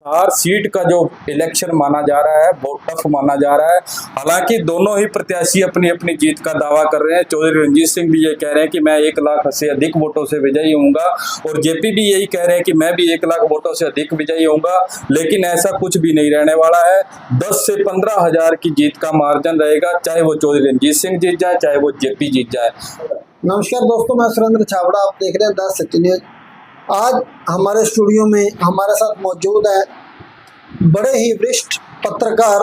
हर seat का जो election माना जा रहा है बहुत टफ माना जा रहा है। हालांकि दोनों ही प्रत्याशी अपनी अपनी जीत का दावा कर रहे हैं। चौधरी रणजीत सिंह भी ये कह रहे हैं कि मैं 1 लाख से अधिक वोटों से विजयी होऊंगा, और जेपी भी यही कह रहे हैं कि मैं भी 1 लाख वोटों से अधिक विजयी होऊंगा। लेकिन ऐसा कुछ भी नहीं रहने वाला है। 10 से 15 हजार की जीत का मार्जिन रहेगा, चाहे वो चौधरी रणजीत सिंह जीत जाए, चाहे वो जेपी जीत जाए। नमस्कार दोस्तों, मैं सुरेंद्र छाबड़ा, आप देख रहे हैं द सिटी न्यूज। आज हमारे स्टूडियो में हमारे साथ मौजूद है बड़े ही वरिष्ठ पत्रकार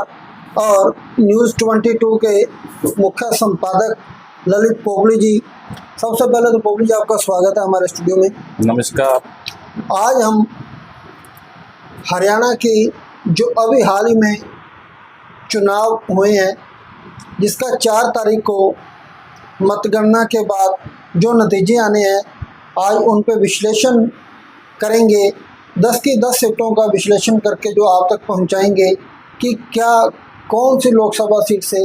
और न्यूज़ 22 के मुख्य संपादक ललित पोगली जी। सबसे पहले तो पोगली जी, आपका स्वागत है हमारे स्टूडियो में। नमस्कार। आज हम हरियाणा की जो अभी हाल ही में चुनाव हुए हैं, जिसका 4 तारीख को मतगणना के बाद जो नतीजे आने हैं, आज उन पे विश्लेषण करेंगे। 10 की 10 सीटों का विश्लेषण करके जो आप तक पहुंचाएंगे कि क्या कौन सी लोकसभा सीट से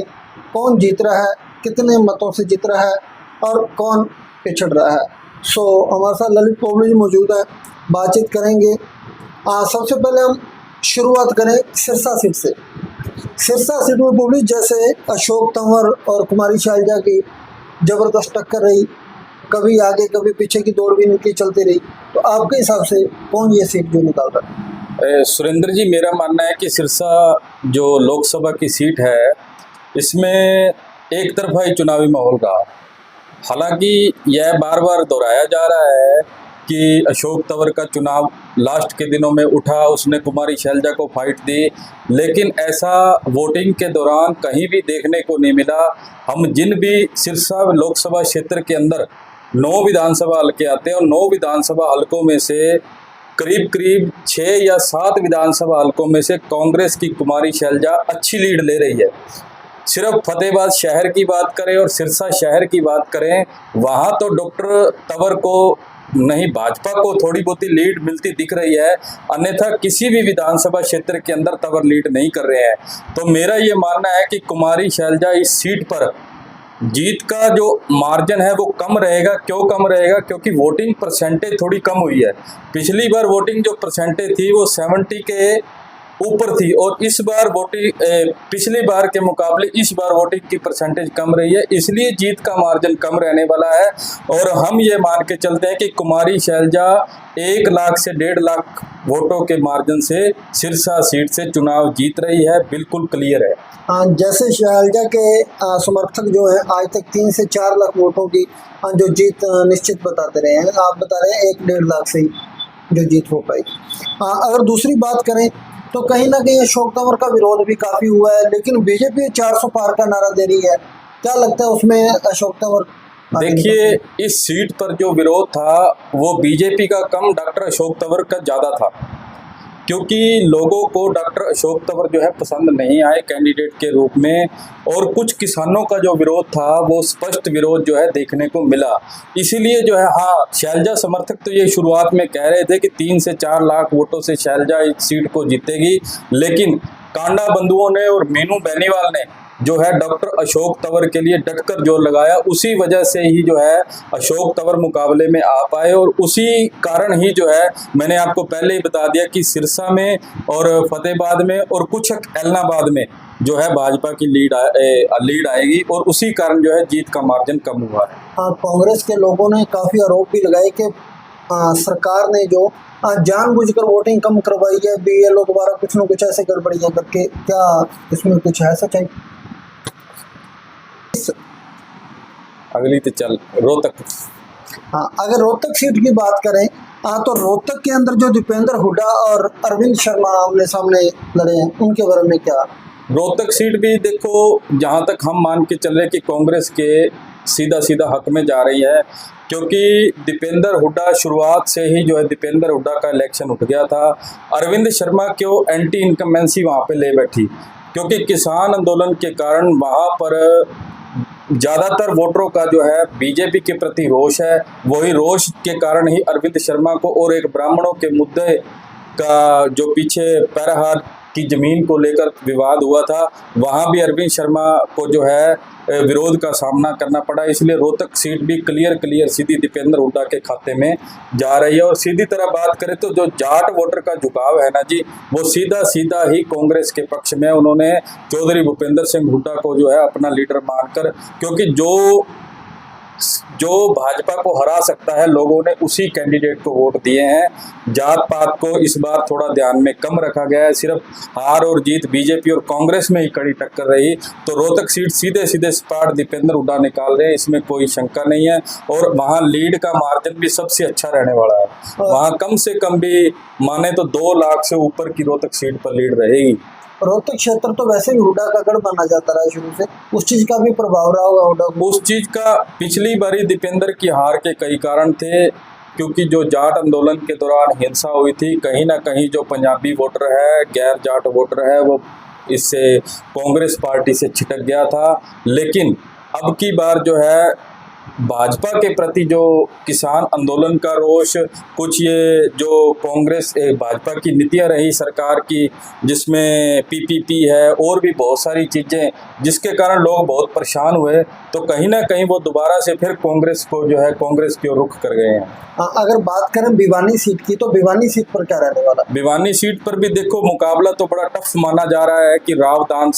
कौन जीत रहा है, कितने मतों से जीत रहा है और कौन पिछड़ रहा है। हमारे साथ ललित पोगली जी मौजूद है, बातचीत करेंगे। सबसे पहले हम शुरुआत करें सिरसा सीट से। सिरसा सीट में पोगली, जैसे अशोक तंवर और कुमारी शैलजा की ज़बरदस्त टक्कर रही, कभी आगे कभी पीछे की दौड़ भी इनकी चलती रही, तो आपके हिसाब से कौन ये सीट जो निकाल रहा है? सुरेंद्र जी, मेरा मानना है कि सिरसा जो लोकसभा की सीट है, इसमें एक तरफा ही चुनावी माहौल रहा। हालांकि यह बार बार दोहराया जा रहा है कि अशोक तंवर का चुनाव लास्ट के दिनों में उठा, उसने कुमारी शैलजा को फाइट दी, लेकिन ऐसा वोटिंग के दौरान कहीं भी देखने को नहीं मिला। हम जिन भी सिरसा लोकसभा क्षेत्र के अंदर 9 विधानसभा हल्के आते हैं, और 9 विधानसभा हल्कों में से करीब करीब 6 या 7 विधानसभा हल्कों में से कांग्रेस की कुमारी शैलजा अच्छी लीड ले रही है। सिर्फ फतेहाबाद शहर की बात करें और सिरसा शहर की बात करें, वहाँ तो डॉक्टर तंवर को नहीं, भाजपा को थोड़ी बहुत ही लीड मिलती दिख रही है, अन्यथा किसी भी विधानसभा क्षेत्र के अंदर तंवर लीड नहीं कर रहे हैं। तो मेरा ये मानना है कि कुमारी शैलजा इस सीट पर जीत का जो मार्जिन है वो कम रहेगा। क्यों कम रहेगा? क्योंकि वोटिंग परसेंटेज थोड़ी कम हुई है। पिछली बार वोटिंग जो परसेंटेज थी वो 70 के ऊपर थी, और इस बार वोटिंग पिछली बार के मुकाबले इस बार वोटिंग की परसेंटेज कम रही है, इसलिए जीत का मार्जिन कम रहने वाला है। और हम ये मान के चलते हैं कि कुमारी शैलजा 1 लाख से 1.5 लाख वोटों के मार्जिन से सिरसा सीट से चुनाव जीत रही है, बिल्कुल क्लियर है। जैसे शैलजा के समर्थक जो हैं, आज तक 3 से 4 लाख वोटों की जो जीत निश्चित बताते रहे हैं, आप बता रहे हैं 1-1.5 लाख से ही जो जीत हो पाई। अगर दूसरी बात करें तो कहीं ना कहीं अशोक तंवर का विरोध भी काफ़ी हुआ है, लेकिन बीजेपी 400 पार का नारा दे रही है। क्या लगता है उसमें अशोक तंवर? देखिए, इस सीट पर जो विरोध था वो बीजेपी का कम डॉक्टर अशोक तंवर का ज़्यादा था, क्योंकि लोगों को डॉक्टर अशोक तंवर जो है पसंद नहीं आए कैंडिडेट के रूप में, और कुछ किसानों का जो विरोध था वो स्पष्ट विरोध जो है देखने को मिला। इसीलिए जो है, हाँ, शैलजा समर्थक तो ये शुरुआत में कह रहे थे कि 3 से 4 लाख वोटों से शैलजा इस सीट को जीतेगी, लेकिन कांडा बंधुओं ने और मीनू बेनीवाल ने जो है डॉक्टर अशोक तंवर के लिए डटकर जोर लगाया। उसी वजह से ही जो है अशोक तंवर मुकाबले में आ पाए, और उसी कारण ही जो है मैंने आपको पहले ही बता दिया कि सिरसा में और फतेहाबाद में और कुछ एलनाबाद में जो है भाजपा की लीड आएगी, और उसी कारण जो है जीत का मार्जिन कम हुआ है। कांग्रेस के लोगों ने काफ़ी आरोप भी लगाए कि सरकार ने जो जानबूझकर वोटिंग कम करवाई है, बीएलओ द्वारा कुछ न कुछ ऐसे गड़बड़ियाँ करके। क्या इसमें कुछ है सच्चाई? अगली तो चल रोहतक। अगर रोहतक सीट की बात करें तो रोहतक के अंदर जो दीपेंद्र हुड्डा और अरविंद शर्मा आमने सामने लड़े हैं, उनके बारे में क्या? रोहतक सीट भी देखो, जहां तक हम मान के चल रहे कि कांग्रेस के सीधा सीधा हक में जा रही है, क्योंकि दीपेंद्र हुड्डा शुरुआत से ही जो है दीपेंद्र हुड्डा का इलेक्शन उठ गया था। अरविंद शर्मा क्यों एंटी इनकम्बेंसी वहाँ पे ले बैठी, क्योंकि किसान आंदोलन के कारण वहाँ पर ज़्यादातर वोटरों का जो है बीजेपी के प्रति रोष है। वही रोष के कारण ही अरविंद शर्मा को और एक ब्राह्मणों के मुद्दे का जो पीछे पैराहार की जमीन को लेकर विवाद हुआ था, वहाँ भी अरविंद शर्मा को जो है विरोध का सामना करना पड़ा। इसलिए रोहतक सीट भी क्लियर सीधी दीपेंद्र हुड्डा के खाते में जा रही है। और सीधी तरह बात करें तो जो जाट वोटर का झुकाव है ना जी, वो सीधा ही कांग्रेस के पक्ष में। उन्होंने चौधरी भूपेंद्र सिंह हुड्डा को जो है अपना लीडर मानकर, क्योंकि जो भाजपा को हरा सकता है, लोगों ने उसी कैंडिडेट को वोट दिए हैं। जात पात को इस बार थोड़ा ध्यान में कम रखा गया है। सिर्फ हार और जीत बीजेपी और कांग्रेस में ही कड़ी टक्कर रही, तो रोहतक सीट सीधे स्पाट दीपेंद्र हुड्डा निकाल रहे हैं, इसमें कोई शंका नहीं है। और वहाँ लीड का मार्जिन भी सबसे अच्छा रहने वाला है। वहाँ कम से कम भी माने तो 2 लाख से ऊपर की रोहतक सीट पर लीड रहेगी। रोहतक क्षेत्र तो वैसे भी हुड्डा का गढ़ माना जाता रहा शुरू से, उस चीज का भी प्रभाव रहा होगा हुड्डा को। उस चीज का पिछली बारी दीपेंद्र की हार के कई कारण थे, क्योंकि जो जाट आंदोलन के दौरान हिंसा हुई थी, कहीं ना कहीं जो पंजाबी वोटर है, गैर जाट वोटर है, वो इससे कांग्रेस पार्टी से छिटक गया था। लेकिन अब की बार जो है भाजपा के प्रति जो किसान आंदोलन का रोष, कुछ ये जो कांग्रेस भाजपा की नीतियां रही सरकार की, जिसमें पीपीपी है और भी बहुत सारी चीज़ें, जिसके कारण लोग बहुत परेशान हुए, तो कहीं ना कहीं वो दोबारा से फिर कांग्रेस को जो है कांग्रेस की ओर रुख कर गए हैं। अगर बात करें भिवानी सीट की, तो भिवानी सीट पर क्या रहने वाला? भिवानी सीट पर भी देखो मुकाबला तो बड़ा टफ माना जा रहा है कि रावदान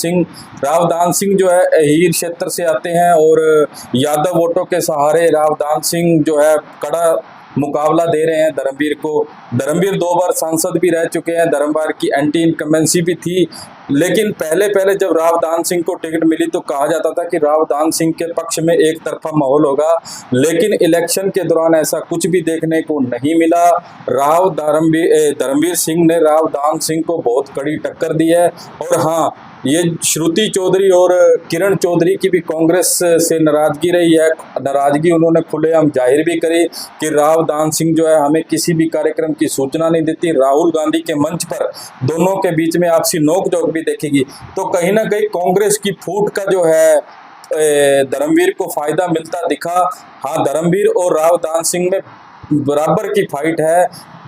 सिंह जो है अहीर क्षेत्र से आते हैं और यादव वोटों के सहारे रावदान सिंह जो है कड़ा मुकाबला दे रहे हैं धर्मवीर को। धर्मवीर 2 बार सांसद भी रह चुके हैं, धर्मवीर की एंटी इनकम्बेंसी भी थी। लेकिन पहले जब रावदान सिंह को टिकट मिली तो कहा जाता था कि रावदान सिंह के पक्ष में एक तरफा माहौल होगा, लेकिन इलेक्शन के दौरान ऐसा कुछ भी देखने को नहीं मिला। धर्मवीर सिंह ने रावदान सिंह को बहुत कड़ी टक्कर दी है। और हाँ, ये श्रुति चौधरी और किरण चौधरी की भी कांग्रेस से नाराजगी रही है। नाराजगी उन्होंने खुलेआम जाहिर भी करी कि रावदान सिंह जो है हमें किसी भी कार्यक्रम की सूचना नहीं देती। राहुल गांधी के मंच पर दोनों के बीच में आपसी नोकझोंक भी देखेगी। तो कहीं ना कहीं कांग्रेस की फूट का जो है धर्मवीर को फायदा मिलता दिखा। हाँ, धर्मवीर और रावदान सिंह में बराबर की फाइट है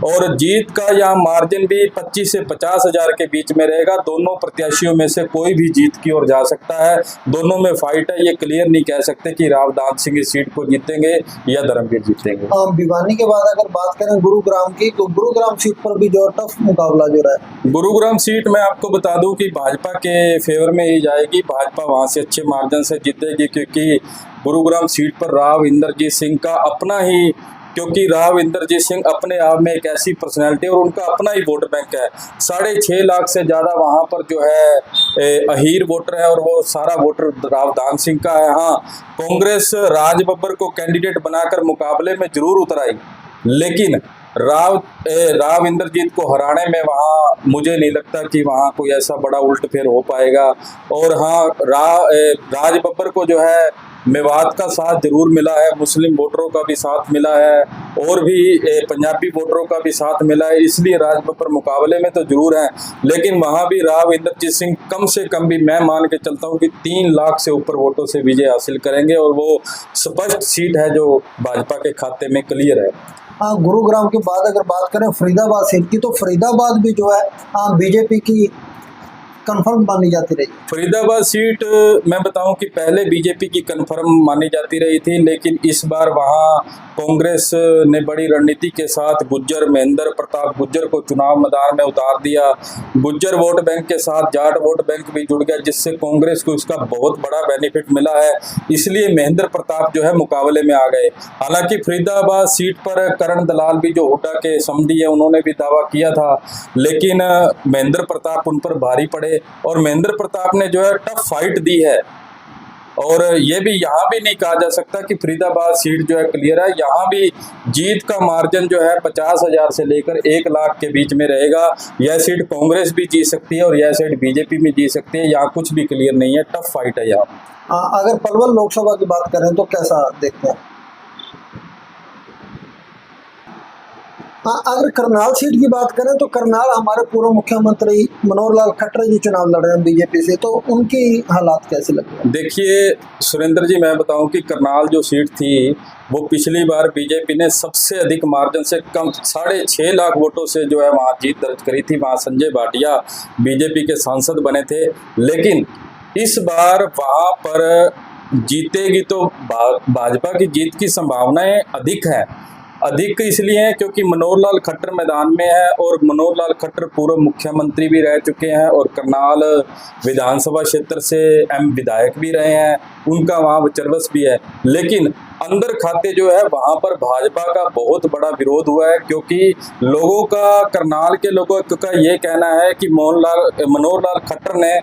और जीत का यहाँ मार्जिन भी 25 से 50 हजार के बीच में रहेगा। दोनों प्रत्याशियों में से कोई भी जीत की ओर जा सकता है, दोनों में फाइट है। ये क्लियर नहीं कह सकते कि रावदान सिंह इस सीट को जीतेंगे या धर्मवीर जीतेंगे। भिवानी के बाद अगर बात करें गुरुग्राम की, तो गुरुग्राम सीट पर भी जो टफ मुकाबला जो रहा है। गुरुग्राम सीट मैं आपको बता दूं कि भाजपा के फेवर में ही जाएगी। भाजपा वहां से अच्छे मार्जिन से जीतेगी, क्योंकि गुरुग्राम सीट पर राव इंद्रजीत सिंह का अपना ही, क्योंकि राव इंद्रजीत सिंह अपने आप में एक ऐसी पर्सनैलिटी और उनका अपना ही वोट बैंक है। 6.5 लाख से ज़्यादा वहाँ पर जो है अहीर वोटर है और वो सारा वोटर रावदान सिंह का है। हाँ, कांग्रेस राज बब्बर को कैंडिडेट बनाकर मुकाबले में जरूर उतर आई, लेकिन राव इंद्रजीत को हराने में वहाँ मुझे नहीं लगता कि वहाँ कोई ऐसा बड़ा उल्टफेर हो पाएगा। और हाँ, राज बब्बर को जो है मेवात का साथ जरूर मिला है, मुस्लिम वोटरों का भी साथ मिला है और भी पंजाबी वोटरों का भी साथ मिला है, इसलिए राज बब्बर मुकाबले में तो जरूर हैं। लेकिन वहाँ भी राव इंद्रजीत सिंह कम से कम भी मैं मान के चलता हूँ कि 3 लाख से ऊपर वोटों से विजय हासिल करेंगे और वो स्पष्ट सीट है जो भाजपा के खाते में क्लियर है। हाँ, गुरुग्राम के बाद अगर बात करें फरीदाबाद सीट की, तो फरीदाबाद भी जो है बीजेपी की कंफर्म मानी जाती रही। फरीदाबाद सीट मैं बताऊं कि पहले बीजेपी की कंफर्म मानी जाती रही थी, लेकिन इस बार वहां कांग्रेस ने बड़ी रणनीति के साथ महेंद्र प्रताप गुज्जर को चुनाव मैदान में उतार दिया। गुज्जर वोट बैंक के साथ जाट वोट बैंक भी जुड़ गया, जिससे कांग्रेस को इसका बहुत बड़ा बेनिफिट मिला है। इसलिए महेंद्र प्रताप जो है मुकाबले में आ गए। हालांकि फरीदाबाद सीट पर करण दलाल भी जो हुड्डा के समधी है, उन्होंने भी दावा किया था, लेकिन महेंद्र प्रताप उन पर भारी पड़े और महेंद्र प्रताप ने जो है टफ फाइट दी है। और ये भी यहाँ भी नहीं कहा जा सकता कि फरीदाबाद सीट जो है क्लियर है। यहाँ भी जीत का मार्जिन जो है 50,000 से लेकर 1 लाख के बीच में रहेगा। यह सीट कांग्रेस भी जीत सकती है और यह सीट बीजेपी भी जीत सकती है। यहाँ कुछ भी क्लियर नहीं है, टफ फाइट है यहाँ। अगर पलवल लोकसभा की बात करें तो कैसा देखते हैं? हाँ, अगर करनाल सीट की बात करें तो करनाल हमारे पूर्व मुख्यमंत्री मनोहर लाल खट्टर जी चुनाव लड़ रहे हैं बीजेपी से, तो उनकी हालात कैसे लग रहे हैं? देखिए सुरेंद्र जी, मैं बताऊं कि करनाल जो सीट थी वो पिछली बार बीजेपी ने सबसे अधिक मार्जिन से कम 6.5 लाख वोटों से जो है वहाँ जीत दर्ज करी थी। वहाँ संजय भाटिया बीजेपी के सांसद बने थे। लेकिन इस बार वहाँ पर जीतेगी तो भाजपा की जीत की संभावनाएं अधिक हैं। अधिक इसलिए है क्योंकि मनोहर लाल खट्टर मैदान में है और मनोहर लाल खट्टर पूर्व मुख्यमंत्री भी रह चुके हैं और करनाल विधानसभा क्षेत्र से विधायक भी रहे हैं, उनका वहाँ वर्चस्व भी है। लेकिन अंदर खाते जो है वहाँ पर भाजपा का बहुत बड़ा विरोध हुआ है, क्योंकि लोगों का, करनाल के लोगों का ये कहना है कि मनोहर लाल खट्टर ने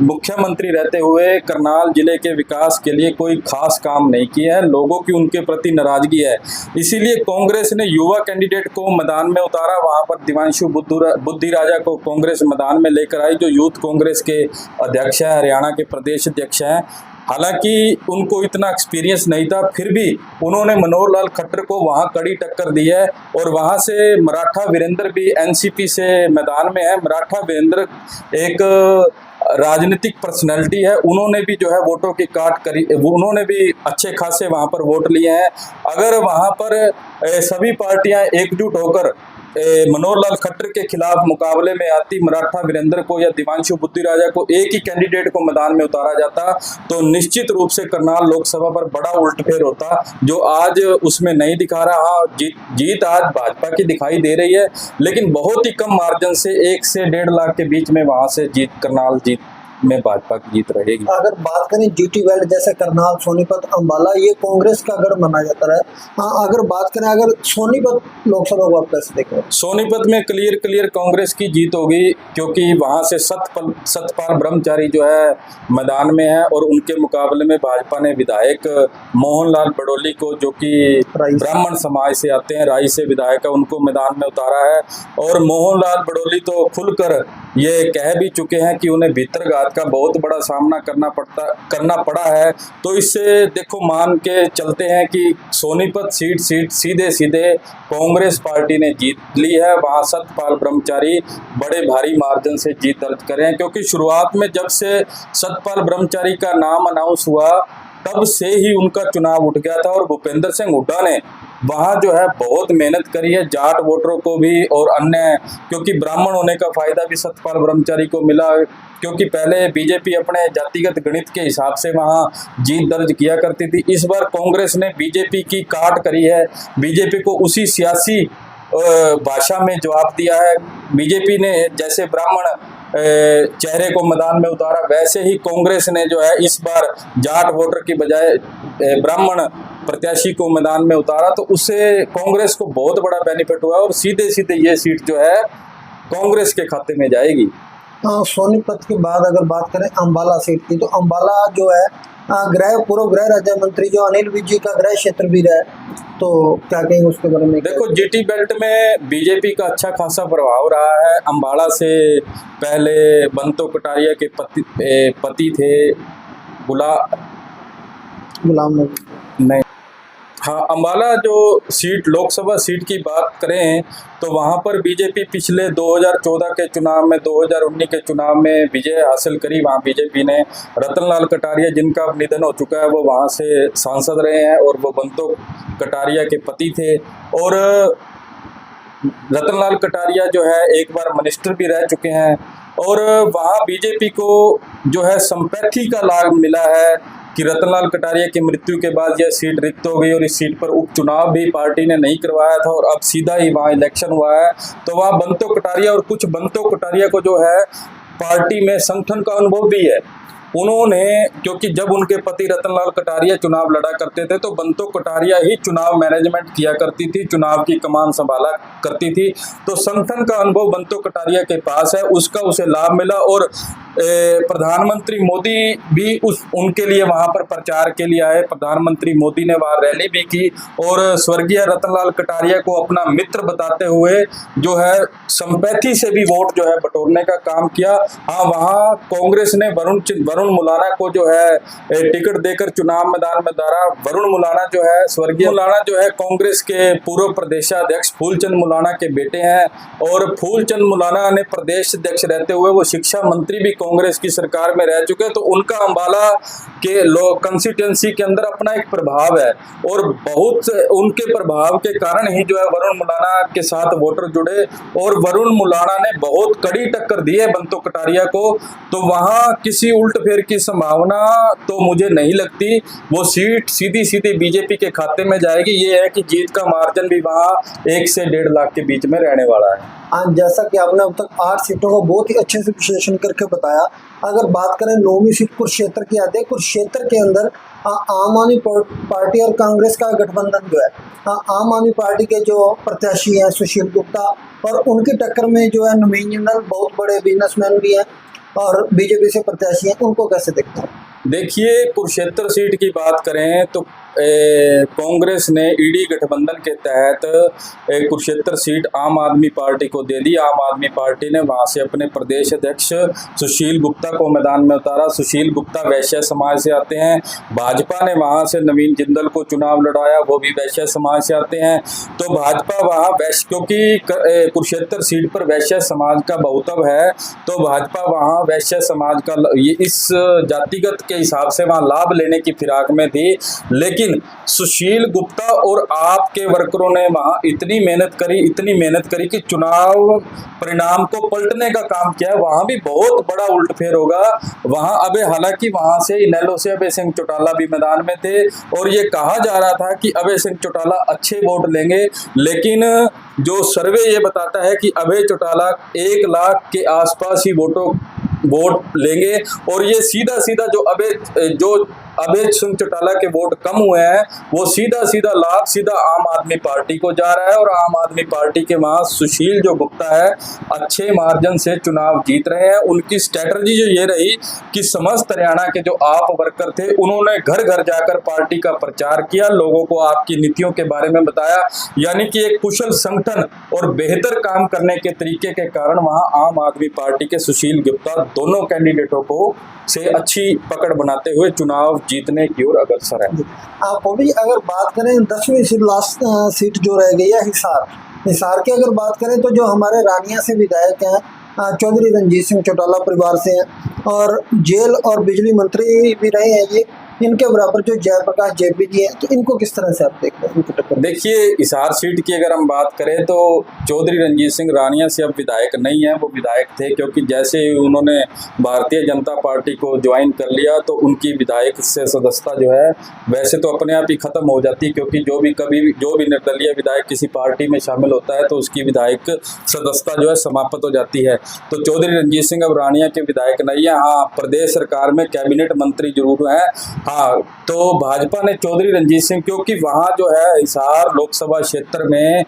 मुख्यमंत्री रहते हुए करनाल जिले के विकास के लिए कोई खास काम नहीं किया है। लोगों की उनके प्रति नाराजगी है, इसीलिए कांग्रेस ने युवा कैंडिडेट को मैदान में उतारा। वहां पर दिवांशु बुद्धि राजा को कांग्रेस मैदान में लेकर आई, जो यूथ कांग्रेस के अध्यक्ष है, हरियाणा के प्रदेश अध्यक्ष हैं। हालांकि उनको इतना एक्सपीरियंस नहीं था, फिर भी उन्होंने मनोहर लाल खट्टर को वहां कड़ी टक्कर दी है। और वहां से मराठा वीरेंद्र भी एनसीपी से मैदान में है। मराठा वीरेंद्र एक राजनीतिक पर्सनैलिटी है, उन्होंने भी जो है वोटों की काट करी, उन्होंने भी अच्छे खासे वहां पर वोट लिए हैं। अगर वहां पर सभी पार्टियां एकजुट होकर मनोहर लाल खट्टर के खिलाफ मुकाबले में आती, मराठा वीरेंद्र को या दिवांशु बुद्धि राजा को एक ही कैंडिडेट को मैदान में उतारा जाता, तो निश्चित रूप से करनाल लोकसभा पर बड़ा उलटफेर होता, जो आज उसमें नहीं दिखा रहा। हाँ, जीत आज भाजपा की दिखाई दे रही है, लेकिन बहुत ही कम मार्जिन से 1 से 1.5 लाख के बीच में वहां से करनाल जीत में भाजपा की जीत रहेगी। अगर बात करें जीटी बेल्ट जैसे करनाल, सोनीपत, अंबाला, ये कांग्रेस का गढ़ माना जाता है। हाँ, अगर बात करें अगर सोनीपत लोकसभा को आप कैसे देखें? सोनीपत में क्लियर कांग्रेस की जीत होगी, क्योंकि वहां से सतपाल ब्रह्मचारी जो है मैदान में है और उनके मुकाबले में भाजपा ने विधायक मोहनलाल बड़ोली को, जो कि ब्राह्मण समाज से आते हैं, राई से विधायक है, उनको मैदान में उतारा है। और मोहनलाल बड़ोली तो खुलकर ये कह भी चुके हैं कि उन्हें भीतरघात का बहुत बड़ा सामना करना पड़ा है। तो इससे देखो मान के चलते हैं कि सोनीपत सीट सीधे कांग्रेस पार्टी ने जीत ली है। वहाँ सतपाल ब्रह्मचारी बड़े भारी मार्जिन से जीत दर्ज करे हैं, क्योंकि शुरुआत में जब से सतपाल ब्रह्मचारी का नाम अनाउंस हुआ तब से ही उनका चुनाव उठ गया था। और भूपेंद्र सिंह हुड्डा ने वहाँ जो है बहुत मेहनत करी है, जाट वोटरों को भी और अन्य, क्योंकि ब्राह्मण होने का फायदा भी सतपाल ब्रह्मचारी को मिला, क्योंकि पहले बीजेपी अपने जातिगत गणित के हिसाब से वहाँ जीत दर्ज किया करती थी। इस बार कांग्रेस ने बीजेपी की काट करी है, बीजेपी को उसी सियासी भाषा में जवाब दिया है। बीजेपी ने जैसे ब्राह्मण चेहरे को मैदान में उतारा, वैसे ही कांग्रेस ने जो है इस बार जाट वोटर की बजाय ब्राह्मण प्रत्याशी को मैदान में उतारा, तो उससे कांग्रेस को बहुत बड़ा बेनिफिट हुआ और सीधे ये सीट जो है कांग्रेस के खाते में जाएगी। सोनीपत के बाद अगर बात करें अंबाला सीट की, तो अंबाला जो है पूर्व गृह राज्य मंत्री जो अनिल विज जी का गृह क्षेत्र भी रहा, तो क्या कहेंगे उसके बारे में? देखो, जीटी बेल्ट में बीजेपी का अच्छा खासा प्रभाव रहा है। अंबाला से पहले बंतो कटारिया के पति थे गुलाम नहीं, हाँ, अंबाला जो सीट, लोकसभा सीट की बात करें तो वहाँ पर बीजेपी पिछले 2014 के चुनाव में, 2019 के चुनाव में विजय हासिल करी। वहाँ बीजेपी ने रतनलाल कटारिया, जिनका निधन हो चुका है, वो वहाँ से सांसद रहे हैं और वो बंतो कटारिया के पति थे। और रतनलाल कटारिया जो है एक बार मिनिस्टर भी रह चुके हैं। और वहाँ बीजेपी को जो है संपैथी का लाभ मिला है कि रतनलाल कटारिया की मृत्यु के बाद यह सीट रिक्त हो गई और इस सीट पर उपचुनाव भी पार्टी ने नहीं करवाया था और अब सीधा ही वहाँ इलेक्शन हुआ है। तो वहाँ बंतो कटारिया और कुछ बंतो कटारिया को जो है पार्टी में संगठन का अनुभव भी है। उन्होंने, क्योंकि जब उनके पति रतनलाल कटारिया चुनाव लड़ा करते थे तो बंतो कटारिया ही चुनाव मैनेजमेंट किया करती थी, चुनाव की कमान संभाला करती थी, तो संगठन का अनुभव बंतो कटारिया के पास है, उसका उसे लाभ मिला। और प्रधानमंत्री मोदी भी उनके लिए वहां पर प्रचार के लिए आए। प्रधानमंत्री मोदी ने वहां रैली भी की और स्वर्गीय रतनलाल कटारिया को अपना मित्र बताते हुए जो है संपैथी से भी वोट जो है बटोरने का काम किया। हाँ, वहां कांग्रेस ने वरुण मुलाना को जो है टिकट देकर चुनाव मैदान में उतारा। वरुण मुलाना जो है, स्वर्गीय मुलाना जो है कांग्रेस के पूर्व प्रदेशाध्यक्ष फूलचंद मुलाना के बेटे हैं और फूलचंद मुलाना ने प्रदेश अध्यक्ष रहते हुए वो शिक्षा मंत्री भी कांग्रेस की सरकार में रह चुके हैं। तो उनका अंबाला के कंस्टिट्यूंसी के अंदर अपना एक प्रभाव है और बहुत उनके प्रभाव के कारण ही जो है वरुण मुलाना के साथ वोटर जुड़े और वरुण मुलाना ने बहुत कड़ी टक्कर दी है बंतो कटारिया को। तो वहां किसी उल्टफेर की संभावना तो मुझे नहीं लगती। वो सीट सीधी सीधी बीजेपी के खाते में जाएगी। ये है कि जीत का मार्जिन भी वहां 1 से 1.5 लाख के बीच में रहने वाला है। आज जैसा कि आपने अब तक 8 सीटों को बहुत ही अच्छे से विश्लेषण करके बताया। अगर बात करें 9वीं सीट कुरुक्षेत्र की आते हैं, कुरुक्षेत्र के अंदर आम आदमी पार्टी और कांग्रेस का गठबंधन जो है, आम आदमी पार्टी के जो प्रत्याशी हैं सुशील गुप्ता और उनकी टक्कर में जो है नवीन जिंदल बहुत बड़े बिजनेसमैन भी हैं और बीजेपी से प्रत्याशी हैं, उनको कैसे देखते हैं? देखिए, कुरुक्षेत्र सीट की बात करें तो कांग्रेस ने ईडी गठबंधन के तहत कुरुक्षेत्र सीट आम आदमी पार्टी को दे दी। आम आदमी पार्टी ने वहां से अपने प्रदेश अध्यक्ष सुशील गुप्ता को मैदान में उतारा। सुशील गुप्ता वैश्य समाज से आते हैं। भाजपा ने वहां से नवीन जिंदल को चुनाव लड़ाया, वो भी वैश्य समाज से आते हैं। तो भाजपा वहां वैश्य, क्योंकि कुरुक्षेत्र सीट पर वैश्य समाज का बहुत्व है, तो भाजपा वहां वैश्य समाज का इस जातिगत के हिसाब से वहां लाभ लेने की फिराक में थी। लेकिन सुशील गुप्ता और आपके वर्करों ने वहां इतनी मेहनत करी कि चुनाव परिणाम को पलटने का काम किया है। वहां भी बहुत बड़ा उल्टफेर होगा। वहां हालांकि वहां से इनेलो से अभय सिंह चौटाला भी मैदान में थे और ये कहा जा रहा था कि अभय सिंह चौटाला अच्छे वोट लेंगे, लेकिन जो सर्वे ये बताता है कि अभय चौटाला 1 लाख के आसपास ही वोट लेंगे और ये सीधा जो अभय सिंह चौटाला के वोट कम हुए हैं वो सीधा लाभ सीधा आम आदमी पार्टी को जा रहा है और आम आदमी पार्टी के वहां सुशील जो गुप्ता है अच्छे मार्जिन से चुनाव जीत रहे हैं। उनकी स्ट्रेटजी जो ये रही कि समस्त हरियाणा के जो आप वर्कर थे उन्होंने घर घर जाकर पार्टी का प्रचार किया, लोगों को आपकी नीतियों के बारे में बताया, यानी कि एक कुशल संगठन और बेहतर काम करने के तरीके के कारण वहां आम आदमी पार्टी के सुशील गुप्ता दोनों कैंडिडेटों को से अच्छी पकड़ बनाते हुए चुनाव जीतने की ओर अग्रसर है। आप अभी अगर बात करें 10वीं सीट, लास्ट सीट जो रह गई है हिसार की अगर बात करें तो जो हमारे रानिया से विधायक हैं चौधरी रंजीत सिंह चौटाला परिवार से हैं और जेल और बिजली मंत्री भी रहे हैं, ये इनके बराबर जो जयप्रकाश जेपी जी हैं, तो इनको किस तरह से आप देखते हैं? इनको टक्कर देखिए, हिसार सीट की अगर हम बात करें तो चौधरी रंजीत सिंह रानिया से अब विधायक नहीं है। वो विधायक थे क्योंकि जैसे उन्होंने भारतीय जनता पार्टी को ज्वाइन कर लिया तो उनकी विधायक से सदस्यता जो है वैसे तो अपने आप ही खत्म हो जाती, क्योंकि जो भी निर्दलीय विधायक किसी पार्टी में शामिल होता है तो उसकी विधायक सदस्यता जो है समाप्त हो जाती है। तो चौधरी रंजीत सिंह अब रानिया के विधायक नहीं है। हाँ, प्रदेश सरकार में कैबिनेट मंत्री जरूर हैं। हाँ, तो भाजपा ने चौधरी रंजीत सिंह, क्योंकि वहाँ जो है हिसार लोकसभा क्षेत्र में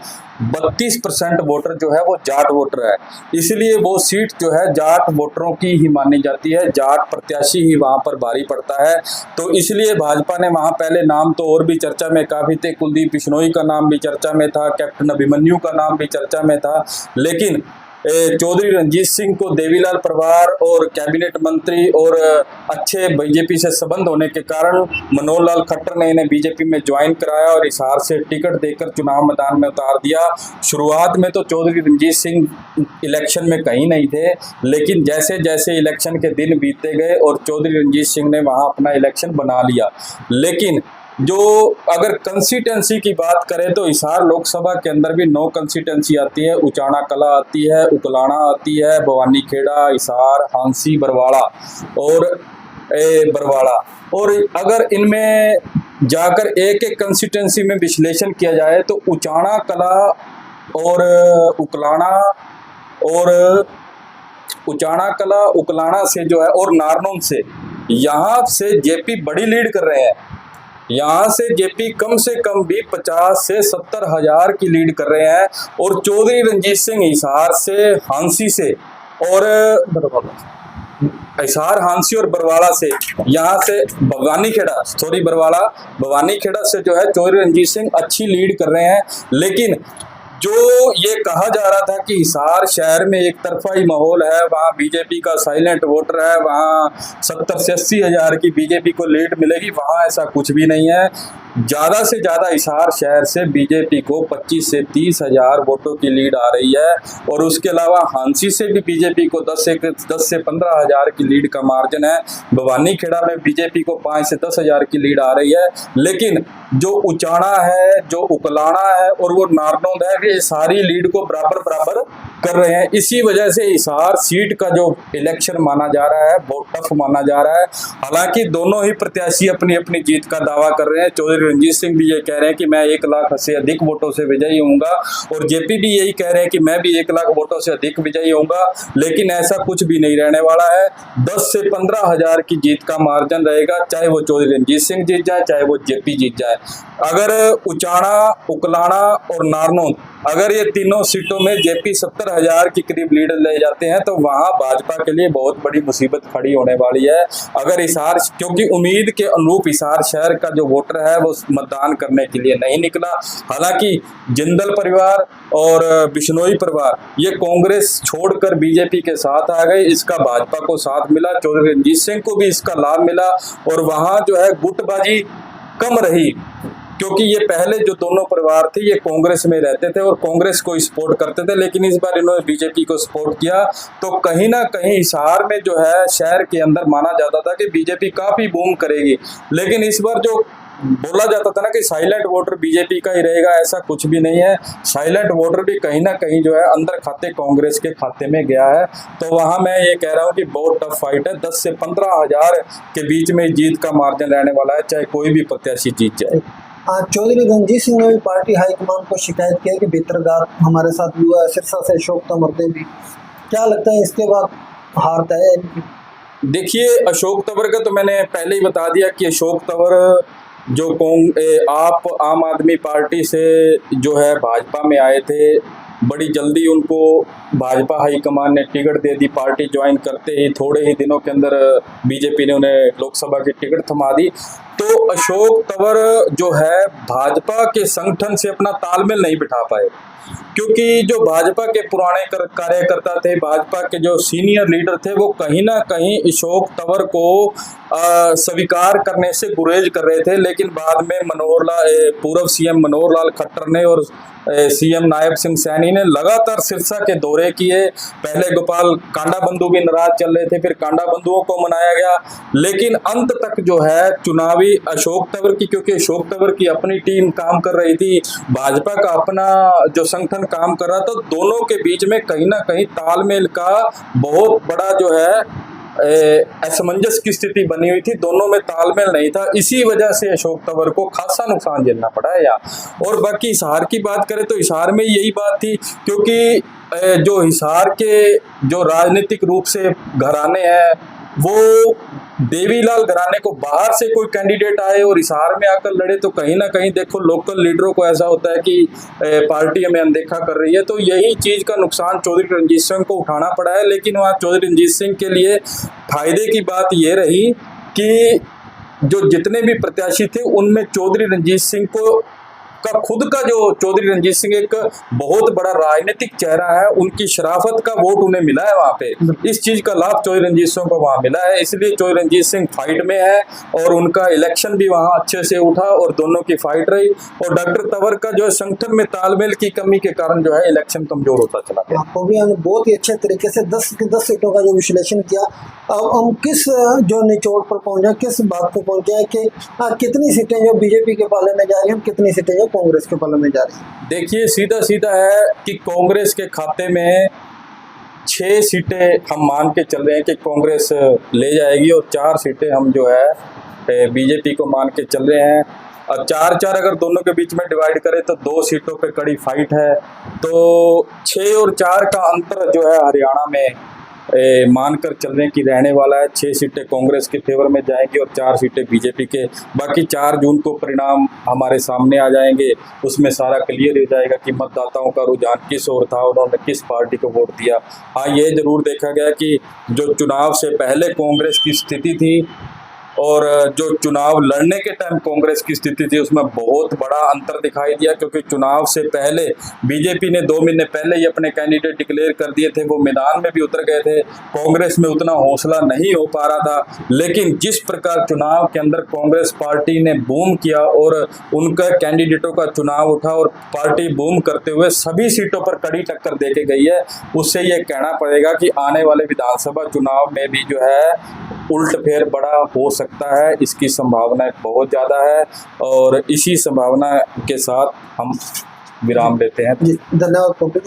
32% वोटर जो है वो जाट वोटर है, इसलिए वो सीट जो है जाट वोटरों की ही मानी जाती है। जाट प्रत्याशी ही वहाँ पर भारी पड़ता है, तो इसलिए भाजपा ने वहाँ पहले नाम तो और भी चर्चा में काफ़ी थे, कुलदीप बिश्नोई का नाम भी चर्चा में था, कैप्टन अभिमन्यु का नाम भी चर्चा में था, लेकिन चौधरी रंजीत सिंह को देवीलाल परिवार और कैबिनेट मंत्री और अच्छे बीजेपी से संबंध होने के कारण मनोहर लाल खट्टर ने इन्हें बीजेपी में ज्वाइन कराया और हिसार से टिकट देकर चुनाव मैदान में उतार दिया। शुरुआत में तो चौधरी रंजीत सिंह इलेक्शन में कहीं नहीं थे, लेकिन जैसे जैसे इलेक्शन के दिन बीतते गए और चौधरी रंजीत सिंह ने वहाँ अपना इलेक्शन बना लिया। लेकिन जो अगर कंस्टिट्यूंसी की बात करें तो हिसार लोकसभा के अंदर भी 9 कंस्टिट्यूंसी आती है। उचाना कला आती है, उकलाना आती है, भवानी खेड़ा, हिसार, हांसी, बरवाड़ा और अगर इनमें जाकर एक एक कंस्टिट्यूंसी में विश्लेषण किया जाए तो उचाना कला और उकलाना से जो है और नारनौल से यहाँ से जेपी बड़ी लीड कर रहे हैं। यहाँ से जेपी कम से कम भी 50 से 70 हज़ार की लीड कर रहे हैं और चौधरी रंजीत सिंह हिसार से, हांसी से और हिसार हांसी और बरवाड़ा से, यहाँ से भवानीखेड़ा, सॉरी भवानीखेड़ा से जो है चौधरी रणजीत सिंह अच्छी लीड कर रहे हैं। लेकिन जो ये कहा जा रहा था कि हिसार शहर में एक तरफा ही माहौल है, वहाँ बीजेपी का साइलेंट वोटर है, वहाँ 70 से 80 हज़ार की बीजेपी को लीड मिलेगी, वहाँ ऐसा कुछ भी नहीं है। ज़्यादा से ज़्यादा हिसार शहर से बीजेपी को 25 से 30 हज़ार वोटों की लीड आ रही है। और उसके अलावा हांसी से भी बीजेपी को 10 से 15 हज़ार की लीड का मार्जिन है। भवानीखेड़ा में बीजेपी को 5 से 10 हज़ार की लीड आ रही है। लेकिन जो उचाना है, जो उकलाना है और वो नारनौंद है, ये सारी लीड को बराबर बराबर कर रहे हैं। इसी वजह से हिसार सीट का जो इलेक्शन माना जा रहा है बहुत टफ माना जा रहा है। हालांकि दोनों ही प्रत्याशी अपनी अपनी जीत का दावा कर रहे हैं। चौधरी रणजीत सिंह भी ये कह रहे हैं कि मैं 1 लाख से अधिक वोटों से विजयी होऊंगा, और जेपी भी यही कह रहे हैं कि मैं भी 1 लाख वोटों से अधिक विजयी होऊंगा। लेकिन ऐसा कुछ भी नहीं रहने वाला है। 10 से 15 हज़ार की जीत का मार्जिन रहेगा, चाहे वो चौधरी रणजीत सिंह जीत जाए, चाहे वो जेपी जीत जाए। अगर उचाना, उकलाना और नारनौंद, अगर ये तीनों सीटों में जेपी 70 हज़ार की करीब लीड ले जाते हैं तो वहां भाजपा के लिए बहुत बड़ी मुसीबत खड़ी होने वाली है। अगर हिसार, क्योंकि उम्मीद के अनुरूप हिसार शहर का जो वोटर है वो मतदान करने के लिए नहीं निकला। हालांकि जिंदल परिवार और बिश्नोई परिवार ये कांग्रेस छोड़कर बीजेपी के साथ आ गए, इसका भाजपा को साथ मिला, चौधरी रणजीत सिंह को भी इसका लाभ मिला। और वहां जो है गुटबाजी कम रही, क्योंकि ये पहले जो दोनों परिवार थे ये कांग्रेस में रहते थे और कांग्रेस को सपोर्ट करते थे, लेकिन इस बार इन्होंने बीजेपी को सपोर्ट किया। तो कहीं ना कहीं हिसार में जो है शहर के अंदर माना जाता था कि बीजेपी काफी बूम करेगी, लेकिन इस बार जो बोला जाता था ना कि साइलेंट वोटर बीजेपी का ही रहेगा, ऐसा कुछ भी नहीं है। साइलेंट वोटर भी कहीं ना कहीं जो है अंदर खाते कांग्रेस के खाते में गया है। तो वहां मैं ये कह रहा हूँ कि बहुत टफ फाइट है। 10 से 15 हज़ार के बीच में जीत का मार्जिन रहने वाला है, चाहे कोई भी प्रत्याशी जीत जाए। चौधरी रणजीत सिंह ने भी पार्टी हाईकमान को शिकायत की है कि भितरगार हमारे साथ हुआ है, सिरसा से अशोक तंवर भी। क्या लगता है इसके बाद हार तय है? देखिए, अशोक तंवर का तो मैंने पहले ही बता दिया कि अशोक तंवर जो आप आम आदमी पार्टी से जो है भाजपा में आए थे, बड़ी जल्दी उनको भाजपा हाईकमान ने टिकट दे दी। पार्टी ज्वाइन करते ही थोड़े ही दिनों के अंदर बीजेपी ने उन्हें लोकसभा की टिकट थमा दी। तो अशोक तंवर जो है भाजपा के संगठन से अपना तालमेल नहीं बिठा पाए, क्योंकि जो भाजपा के पुराने कार्यकर्ता थे, भाजपा के जो सीनियर लीडर थे, वो कहीं ना कहीं अशोक तंवर को स्वीकार करने से गुरेज कर रहे थे। लेकिन बाद में पूर्व सीएम मनोहर लाल खट्टर ने और सीएम नायब सिंह सैनी ने लगातार सिरसा के दौरे किए। पहले गोपाल कांडा बंधु भी नाराज चल रहे थे, फिर कांडा बंधुओं को मनाया गया, लेकिन अंत तक जो है चुनावी अशोक तंवर की, क्योंकि अशोक तंवर की अपनी टीम काम कर रही थी, भाजपा का अपना जो संगठन काम कर रहा था, दोनों के बीच में कहीं ना कहीं तालमेल का बहुत बड़ा जो है असमंजस की स्थिति बनी हुई थी। दोनों में तालमेल नहीं था, इसी वजह से अशोक तंवर को खासा नुकसान झेलना पड़ा है यहाँ। और बाकी हिसार की बात करें तो हिसार में यही बात थी, क्योंकि जो हिसार के जो राजनीतिक रूप से घराने हैं, वो देवीलाल घराने को बाहर से कोई कैंडिडेट आए और हिसार में आकर लड़े, तो कहीं ना कहीं देखो लोकल लीडरों को ऐसा होता है कि पार्टी हमें अनदेखा कर रही है। तो यही चीज़ का नुकसान चौधरी रणजीत सिंह को उठाना पड़ा है। लेकिन वहाँ चौधरी रणजीत सिंह के लिए फायदे की बात ये रही कि जो जितने भी प्रत्याशी थे उनमें चौधरी रणजीत सिंह को का खुद का जो चौधरी रणजीत सिंह एक बहुत बड़ा राजनीतिक चेहरा है, उनकी शराफत का वोट उन्हें मिला है वहाँ पे। इस चीज का लाभ चौधरी रणजीत सिंह को वहाँ मिला है, इसलिए चौधरी रणजीत सिंह फाइट में है और उनका इलेक्शन भी वहाँ अच्छे से उठा और दोनों की फाइट रही। और डॉक्टर तंवर का जो है संगठन में तालमेल की कमी के कारण जो है इलेक्शन कमजोर होता चला गया। आपको भी बहुत ही अच्छे तरीके से 10 सीटों का जो विश्लेषण किया। अब हम किस जो निचोड़ पर पहुंचे, किस बात पर पहुंचे कि कितनी सीटें जो बीजेपी के पाले में जा रही हैं, कितनी सीटें जो कांग्रेस के पाले में जा रही हैं? देखिए, सीधा सीधा है कि कांग्रेस के खाते में 6 सीटें हम मान के चल रहे हैं कि कांग्रेस ले जाएगी और 4 सीटें हम जो है बीजेपी को मान के चल रहे हैं। और 4-4 अगर दोनों के बीच में डिवाइड करें तो 2 सीटों पे कड़ी फाइट है। तो 6 और 4 का अंतर जो है हरियाणा में मानकर चलने की रहने वाला है। 6 सीटें कांग्रेस के फेवर में जाएंगी और 4 सीटें बीजेपी के। बाकी 4 जून को परिणाम हमारे सामने आ जाएंगे, उसमें सारा क्लियर हो जाएगा कि मतदाताओं का रुझान किस ओर था, उन्होंने किस पार्टी को वोट दिया। हाँ, ये जरूर देखा गया कि जो चुनाव से पहले कांग्रेस की स्थिति थी और जो चुनाव लड़ने के टाइम कांग्रेस की स्थिति थी, उसमें बहुत बड़ा अंतर दिखाई दिया, क्योंकि चुनाव से पहले बीजेपी ने 2 महीने पहले ही अपने कैंडिडेट डिक्लेयर कर दिए थे, वो मैदान में भी उतर गए थे। कांग्रेस में उतना हौसला नहीं हो पा रहा था, लेकिन जिस प्रकार चुनाव के अंदर कांग्रेस पार्टी ने बूम किया और उनका कैंडिडेटों का चुनाव उठा और पार्टी बूम करते हुए सभी सीटों पर कड़ी टक्कर दे के गई है, उससे ये कहना पड़ेगा कि आने वाले विधानसभा चुनाव में भी जो है उल्टफेर बड़ा हो सकता है। इसकी संभावना बहुत ज़्यादा है और इसी संभावना के साथ हम विराम लेते हैं। जी, धन्यवाद।